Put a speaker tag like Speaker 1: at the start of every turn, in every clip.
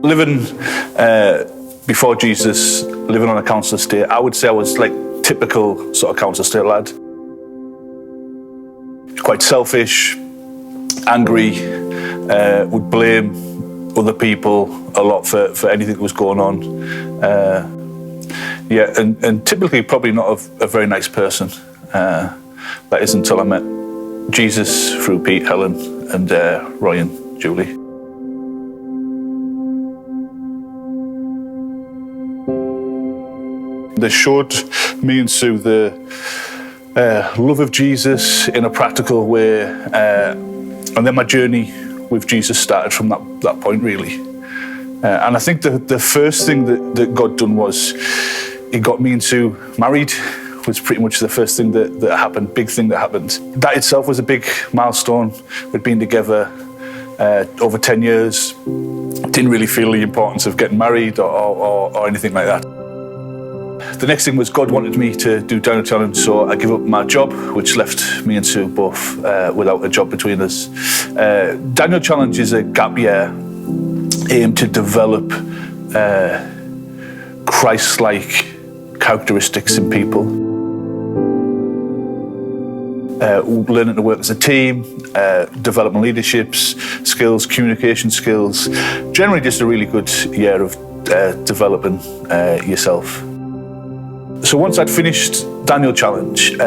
Speaker 1: Living before Jesus, living on a council estate, I would say I was like typical sort of council estate lad. Quite selfish, angry, would blame other people a lot for anything that was going on. And typically probably not a very nice person. That is until I met Jesus through Pete, Helen and Roy and Julie. They showed me and Sue the love of Jesus in a practical way, and then my journey with Jesus started from that point, really. And I think the first thing that God done was He got me and Sue married. Was pretty much the first thing that happened, big thing that happened. That itself was a big milestone. We'd been together over 10 years. Didn't really feel the importance of getting married or anything like that. The next thing was God wanted me to do Daniel Challenge, so I gave up my job, which left me and Sue both without a job between us. Daniel Challenge is a gap year aimed to develop Christ-like characteristics in people. Learning to work as a team, developing leadership skills, communication skills. Generally just a really good year of developing yourself. So once I'd finished Daniel Challenge,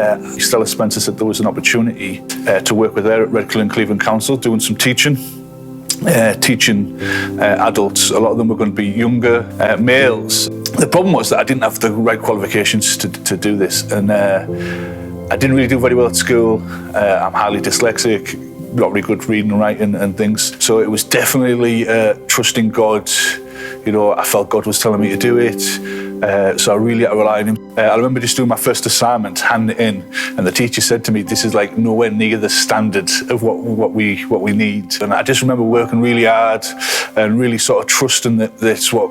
Speaker 1: Stella Spencer said there was an opportunity to work with her at Redcliffe and Cleveland Council, doing some teaching adults. A lot of them were going to be younger males. The problem was that I didn't have the right qualifications to do this, and I didn't really do very well at school. I'm highly dyslexic, not really good reading and writing and things. So it was definitely trusting God. You know, I felt God was telling me to do it, so I really had to rely on Him. I remember just doing my first assignment, handing it in, and the teacher said to me, "This is like nowhere near the standard of what we need." And I just remember working really hard and really sort of trusting that that's what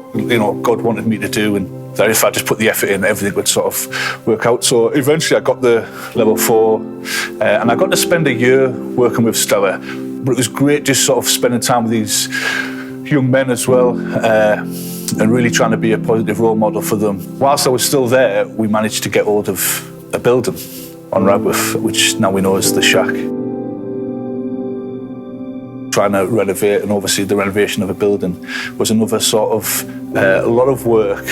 Speaker 1: God wanted me to do, and that if I just put the effort in, everything would sort of work out. So eventually, I got the level 4, and I got to spend a year working with Stella. But it was great just sort of spending time with these young men as well, and really trying to be a positive role model for them. Whilst I was still there, we managed to get hold of a building on Radcliffe, which now we know as the Shack. Trying to renovate and oversee the renovation of a building was another sort of a lot of work,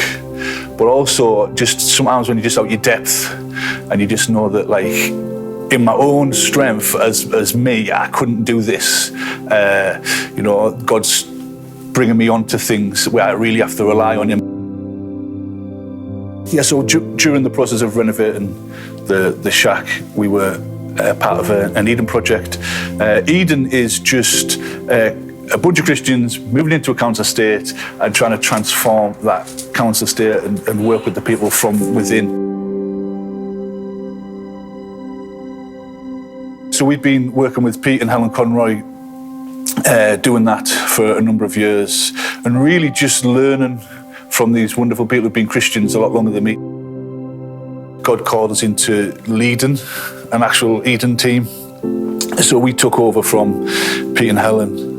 Speaker 1: but also just sometimes when you're just out your depth and you just know that, like, in my own strength as me, I couldn't do this. God's bringing me on to things where I really have to rely on Him. Yeah, so during the process of renovating the Shack, we were part of an Eden project. Eden is just a bunch of Christians moving into a council estate and trying to transform that council estate and work with the people from within. So we've been working with Pete and Helen Conroy, doing that for a number of years, and really just learning from these wonderful people who've been Christians a lot longer than me. God called us into leading an actual Eden team. So we took over from Pete and Helen.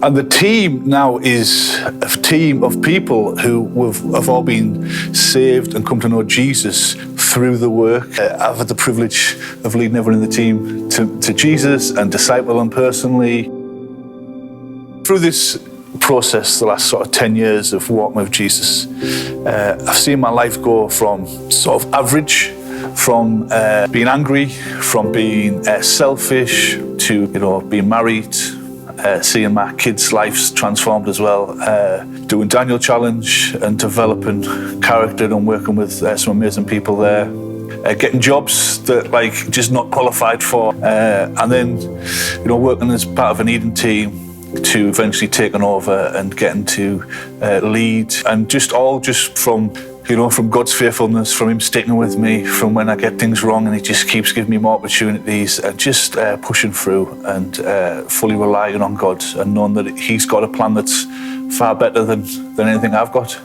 Speaker 1: And the team now is a team of people who have all been saved and come to know Jesus through the work. I've had the privilege of leading everyone in the team to Jesus and disciple them personally. Through this process, the last sort of 10 years of walking with Jesus, I've seen my life go from sort of average, from being angry, from being selfish, to being married, seeing my kids' lives transformed as well, doing Daniel Challenge and developing character and working with some amazing people there, getting jobs that just not qualified for, and then working as part of an Eden team to eventually taking over and getting to lead, and just from God's faithfulness, from Him sticking with me, from when I get things wrong and He just keeps giving me more opportunities, and just pushing through and fully relying on God and knowing that He's got a plan that's far better than anything I've got.